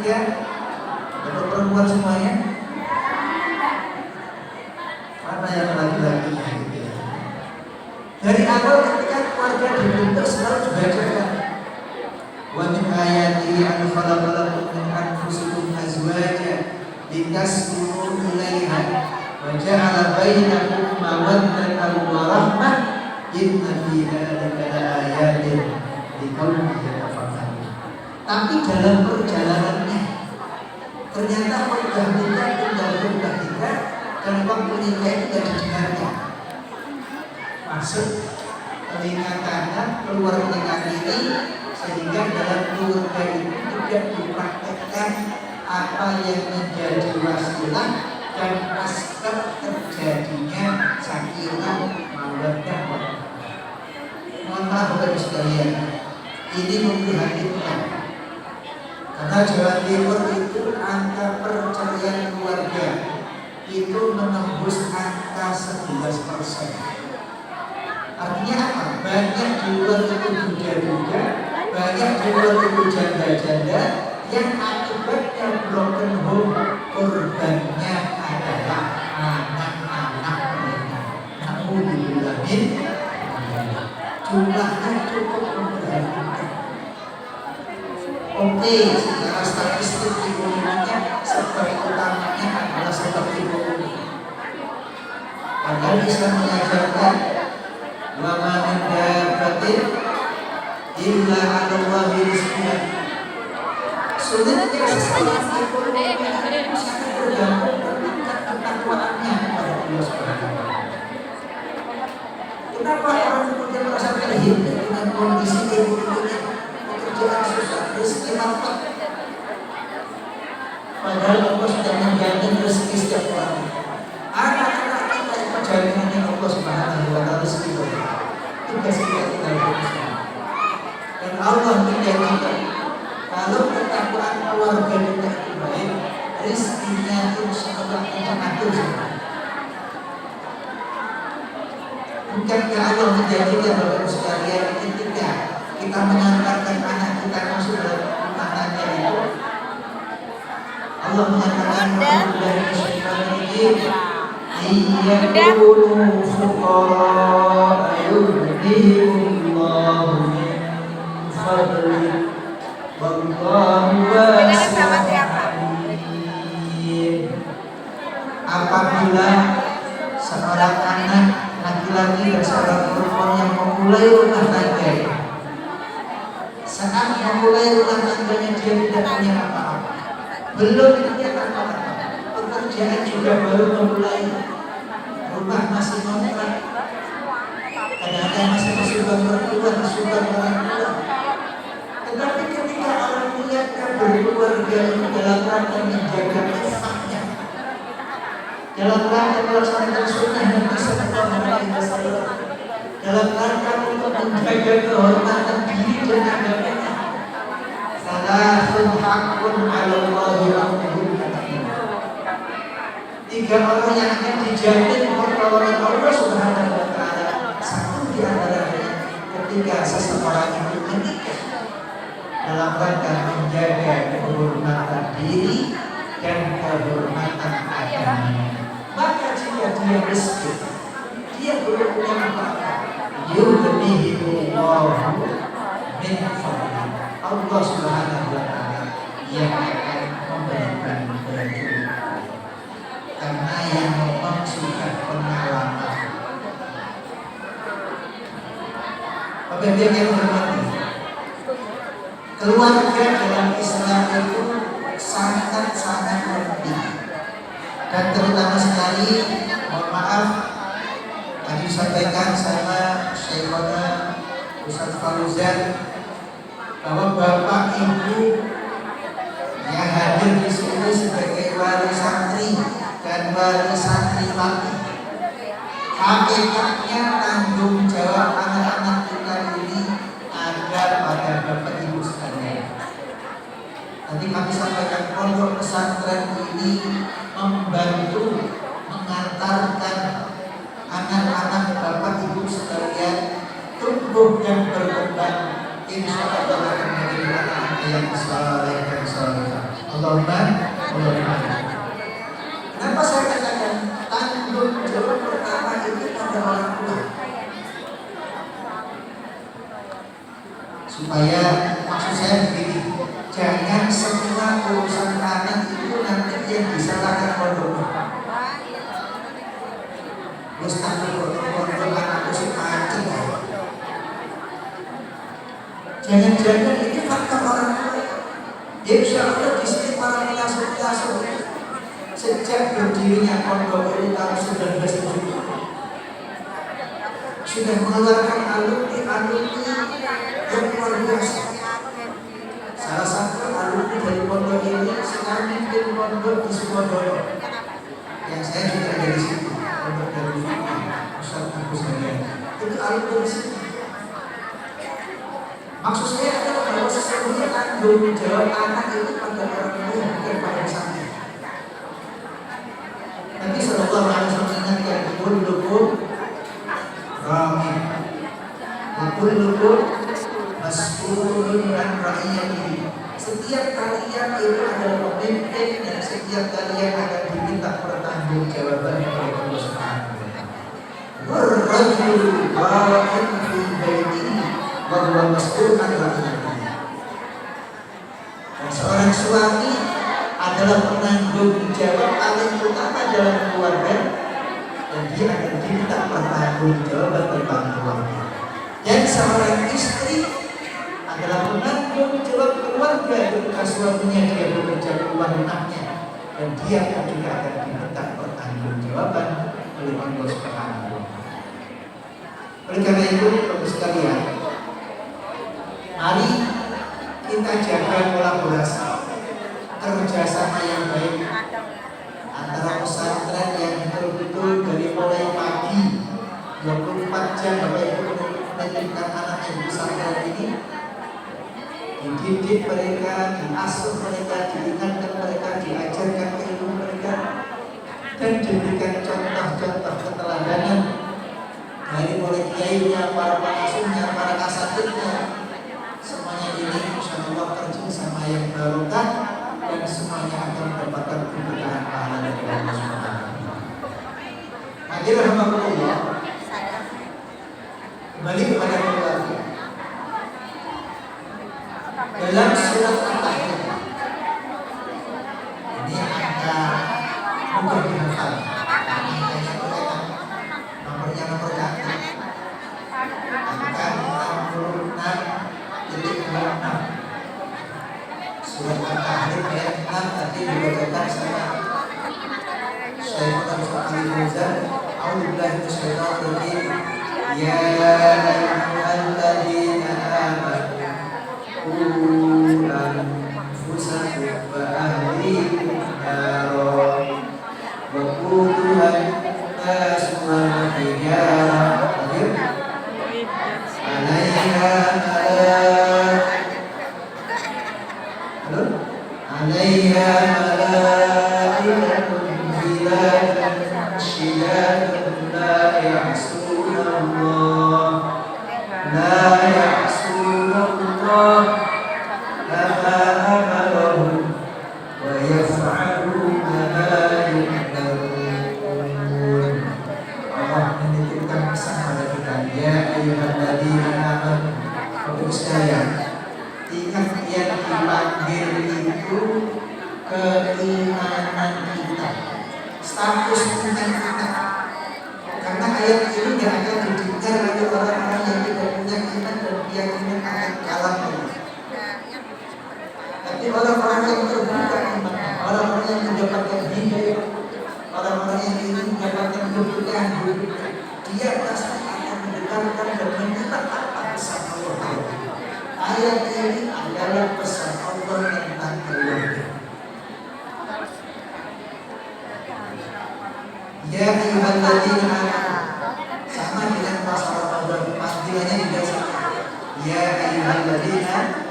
Ya, untuk perempuan semuanya, mana yang laki-laki gitu ya. Dari awal ketika keluarga dibentuk selalu dibacakan wa min ayati an khalaqa lakum min anfusikum azwajan litaskunu ilaiha wa ja'ala bainakum mawaddatan wa rahmah inna fi dzalika laayatin liqaumin yatafakkarun. Tapi dalam perjalanannya ternyata berubah kita dan waktu nikah itu tidak didengarkan. Maksud telinga kanan keluar telinga kiri, sehingga dalam keluarga itu tidak dipraktekkan apa yang menjadi wasilah dan asbab terjadinya sakinah mawaddah warahmah. Mohon maaf Bapak sekalian, ini memprihatinkan. Karena Jawa Timur itu angka perceraian keluarga itu menembus angka 11%. Artinya apa? Banyak di luar itu duda-duda, banyak di luar itu janda-janda yang akibatnya broken home, korbannya adalah anak-anak mereka. Alhamdulillahirobbilalamin. Jumlahnya cukup memprihatinkan. Oke, secara statistik ekonominya sebab utamanya adalah sebab ekonomi. Padahal Islam mengajarkan wa ma min dabbatin illa 'ala Allahi rizquha. Sulitnya sesuatu ekonomi itu sangat bergantung tingkat ketakwaannya kepada Allah Subhanahu wa taala. Kenapa orang kemudian merasa terhina dengan kondisi ekonominya? Pekerjaan susah, rezeki lapar. Padahal Allah sudah menjamin rezeki setiap orang. Anak-anak kita itu jaminannya Allah Subhanahu wa taala rezeki kita. Tugas kita tinggal berusaha. Dan Allah menjanjikan kalau ketakwaan keluarga kita itu baik, rezekinya insya Allah akan atur. Bukankah Allah menjanjikan Bapak sekalian ketika kita mengantarkan anak kita masuk dalam rumah tangga itu, Allah menyatakan iyyakunu fuqara yughnihimullahu min fadlihi wallahu wasi'un alim. Apabila seorang anak laki-laki dan seorang perempuan yang memulai rumah tangga, saat memulai rumah tangganya dia tidak punya apa-apa, belum punya apa-apa, pekerjaan juga baru memulai, rumah masih kontrak, kadang-kadang masih suka berkeluar, tetapi ketika orang niatnya berkeluarga itu dalam rangka menjaga ifahnya, dalam rangka melaksanakan sunnah Nabi Sallallahu Alaihi Wasallam, dalam rangka untuk menjaga kehormatan diri dan agamanya. Salasun haqqun 'ala Allahi amruhum. 3 orang yang akan dijamin pertolongan Allah Subhanahu wa taala. Satu di antaranya ketika seseorang itu menikah dalam rangka menjaga kehormatan diri dan kehormatan agamanya. Maka jika dia miskin, dia belum punya apa-apa, yughnihimullahu min fadlihi. Allah Subhanahu wa taala yang akan memberikan kecukupan. Karena yang memang sudah pengalaman. Pemirsa yang hormati, keluarga dalam Islam itu sangat-sangat penting. Dan terutama sekali, mohon maaf, tadi disampaikan sama Syekhona Ustaz Fauzan bahwa Bapak Ibu yang hadir di sini sebagai wali santri dan wali santri laki, hakikatnya tanggung jawab anak-anak kita ini ada pada Bapak Ibu sekalian. Tadi kami sampaikan pondok pesantren ini membantu mengantarkan anak-anak Bapak Ibu sekalian tumbuh dan berkembang, insya Allah akan menjadi anak-anak yang saleh dan salehah. Allah. Kenapa saya katakan tanggung jawab pertama itu pada orang tua, supaya maksud saya begini, jangan semua urusan anak itu nanti yang disalahkan pondoknya. Ustaz pondok anakku si pancing. Jangan-jangan ini faktor orang tua. Insya Allah di sini para pengasuh sejak berdirinya pondok ini tahun 1970 sudah mengeluarkan alumni yang luar biasa. Salah satu alumni dari pondok ini sekarang memimpin pondok di Sukodono yang saya juga ada di situ, pondok dari Ustaz Agus Hadian. Itu alumni di sini. Maksud saya adalah bahwa sesungguhnya tanggung jawab anak itu pada orang tua, bukan pada santri. Nabi sallallahu alaihi wasallam mengingatkan, kullukum ra'in wa kullukum mas'ulun an ra'iyatihi. Setiap kalian itu adalah pemimpin dan setiap kalian akan diminta pertanggungjawaban oleh Allah Subhanahu wa taala. War-rajulu ra'in fi baitihi wa huwa mas'ulun an ra'iyatihi. Seorang suami adalah penanggung jawab paling utama dalam keluarga, dan dia akan diminta pertanggungjawaban tentang keluarga. Dan seorang istri adalah penanggung jawab keluarga ketika suaminya dia bekerja di luar rumahnya, dan dia juga akan diminta pertanggungjawaban oleh Allah Subhanahu wa taala. Oleh karena itu, Bapak sekalian, mari kita jaga kolaborasi, kerjasama yang baik antara pesantren yang betul-betul dari mulai pagi 24 jam Bapak Ibu menitipkan anak yang di pesantren ini, dididik mereka, diasuh mereka, diingatkan mereka, diajarkan ilmu mereka, dan diberikan contoh-contoh keteladanan dari mulai kiainya, para pengasuhnya, para kasatidnya. Semuanya ini insya Allah terjun sama yang barokah, dan semuanya akan mendapatkan keberkahan pahala dari Allah Subhanahu wa taala. Hadirin rahmatullah, kembali kepada keluarga. Dalam surat Al-Tahrim ini angka mudah dihafal, angkanya berkaitan, nomornya nomor cantik, angka 66.26. Surat Al-Tahrim ayat 6 tadi dibacakan sama Syaikhul Al-Fatihah Al-Fauzan. A'udzubillahi minasyaitonir rajim. Ya ayyuhalladzina amanu qu anfusakum wa ahlikum nara wa quduhan nas wal hijarah 'alaiha malaikatun ghiladun shidadun la ya'suna Allah ma amarahum wa yaf'aluna ma yu'marun. Allah menitipkan pesan pada kita, ya ayyuhalladzina amanu. Bapak sekalian, ingat yang dipanggil itu keimanan kita, status iman kita. Karena ayat ini tidak akan didengar oleh orang-orang yang tidak punya iman dan keyakinan akan kalam Allah. Tapi orang-orang yang terbuka iman, orang-orang yang mendapatkan hidayah, orang-orang yang ingin mendapatkan keberkahan hidup, dia pasti akan mendengarkan dan menyimak apa pesan Allah. Ayat ini adalah pesan Allah tentang keluarga. Ya ayyuhalladzina amanu, sama dengan pasal Ramadan, panggilannya juga sama. Ya ayyuhalladzina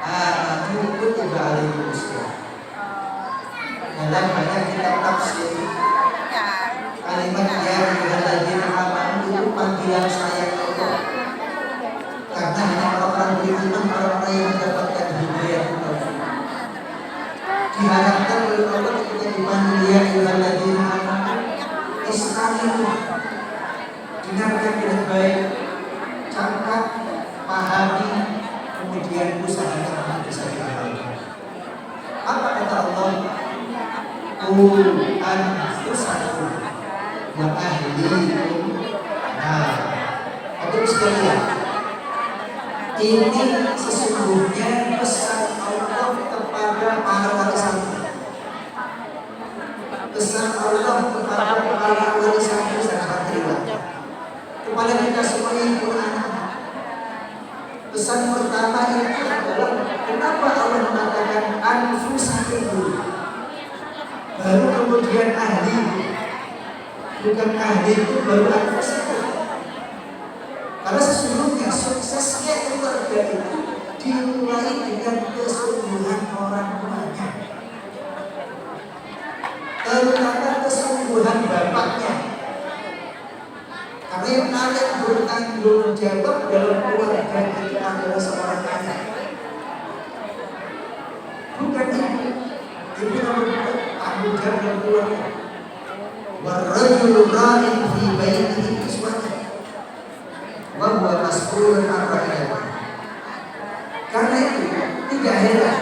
amanu kutiba alaikumus shiyam. Dalam banyak kitab tafsir, kalimat ya ayyuhalladzina amanu itu panggilan sayang Allah. Karena hanya orang-orang beriman, orang-orang yang mendapatkan hidayah. Diharapkan oleh Allah ketika dipanggil ya ayyuhalladzina amanu istami'u, dengarkan dengan baik, camkan, pahami, kemudian usahakan bisa diamalkan. Apa kata Allah? Qul anfusakum wa ahlikum. Nah, untuk sekalian, ini sesungguhnya pesan Allah kepada para wali santri. Pesan Allah kepada para wali santri dan santriwan, kepada kita semua ibu anak. Pesan pertama itu adalah kenapa Allah mengatakan anfusakum, baru kemudian ahli. Bukan ahli itu baru anfusakum. Karena sesungguhnya suksesnya keluarga itu dimulai dengan kesungguhan orang tuanya, terutama kesungguhan bapaknya. Karena yang paling bertanggung jawab dalam keluarga itu adalah seorang anak, bukan ibu. Ibu nomor dua, tanggung jawab dalam keluarga. Warrajulu ra'in fi baitihi kiswatan wa huwa mas'ulun 'an ra'iyatihi. Karena itu tidak heran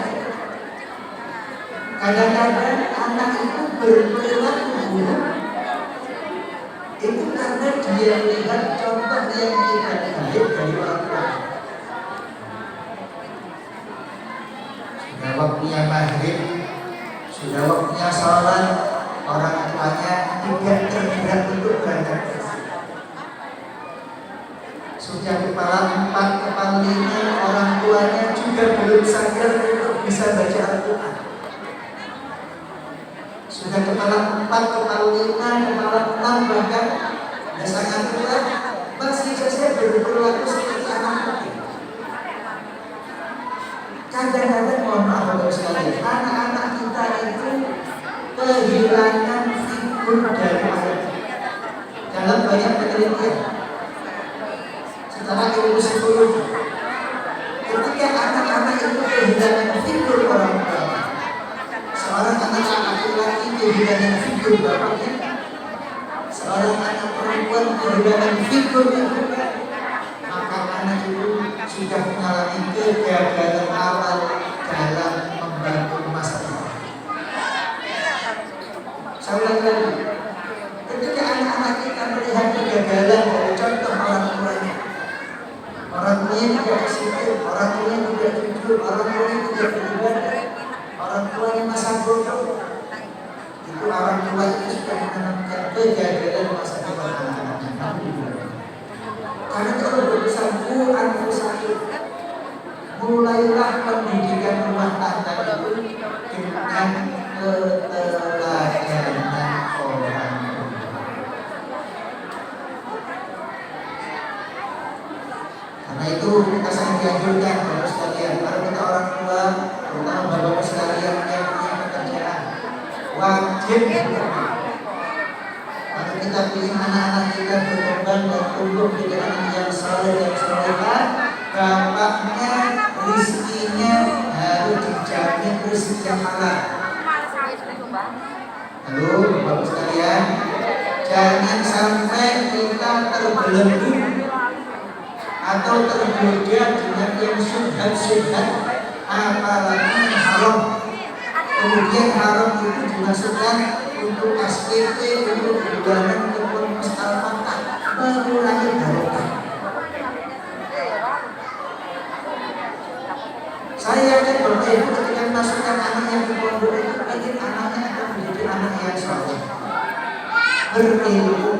kadang-kadang anak itu berperilaku buruk itu karena dia lihat contoh yang tidak baik dari orang tua. Sudah waktunya maghrib, sudah waktunya sholat, orang tuanya tidak tergerak untuk berangkat. Sudah kepala 4, kepala 5, orang tuanya juga belum sadar untuk bisa baca Al-Quran. Sudah kepala 4, kepala 5, kepala 6, bahkan sudah sangat tua, masih saja berperilaku seperti anak kecil. Kadang-kadang mohon maaf Bapak sekalian, anak-anak kita itu kehilangan figur dari ayah. Dalam banyak penelitian secara ilmu psikologi, ketika anak-anak itu kehilangan figur orang tua, seorang anak laki-laki kehilangan figur bapaknya, seorang anak perempuan kehilangan figur ibunya, maka anak itu sudah mengalami kegagalan awal dalam membangun masa depan. Saya ulang lagi, ketika anak-anak kita melihat kegagalan dari contoh orang tuanya, orang tuanya tidak disiplin, orang tuanya tidak jujur, orang tuanya tidak beribadah, orang tuanya masa bodoh, itu orang tua itu sudah menanamkan kegagalan masa depan anak-anaknya. Karena kalau berusaha anfusakum, mulailah pendidikan rumah tangga itu dengan keteladanan orang tua. Karena itu kita sangat dianjurkan Bapak sekalian, kalau kita orang tua, terutama Bapak sekalian yang punya pekerjaan, wajib kalau kita pilih anak-anak kita berkembang dan tumbuh menjadi anak yang saleh dan salehah, bapaknya rezekinya harus dijamin rezeki yang halal. Halo Bapak sekalian, jangan sampai kita terbelenggu atau tergoda dengan yang syubhat-syubhat, apalagi haram. Kemudian haram itu dimasukkan untuk SPP, untuk bulanan, untuk Al-Fatah, mengurangi barokah. Saya yakin Bapak Ibu ketika memasukkan anaknya ke pondok itu ingin anaknya akan menjadi anak yang saleh, berilmu,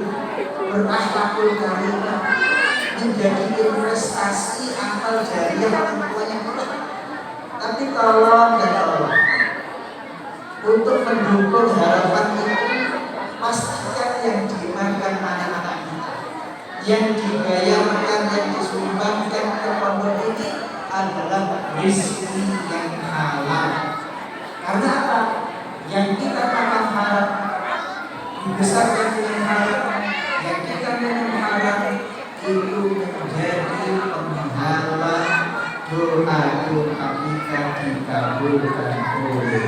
berakhlakul karimah, menjadi investasi amal jariah orang tuanya kelak. Tapi tolong dan tolong, untuk mendukung harapan itu, pastikan yang dimakan anak-anak kita, yang dibayarkan, yang disumbangkan ke pondok ini adalah rezeki yang halal. Karena apa? Yang kita makan haram, dibesarkan dengan haram, yang kita minum haram, itu menjadi penghalang doa-doa kita dikabulkan oleh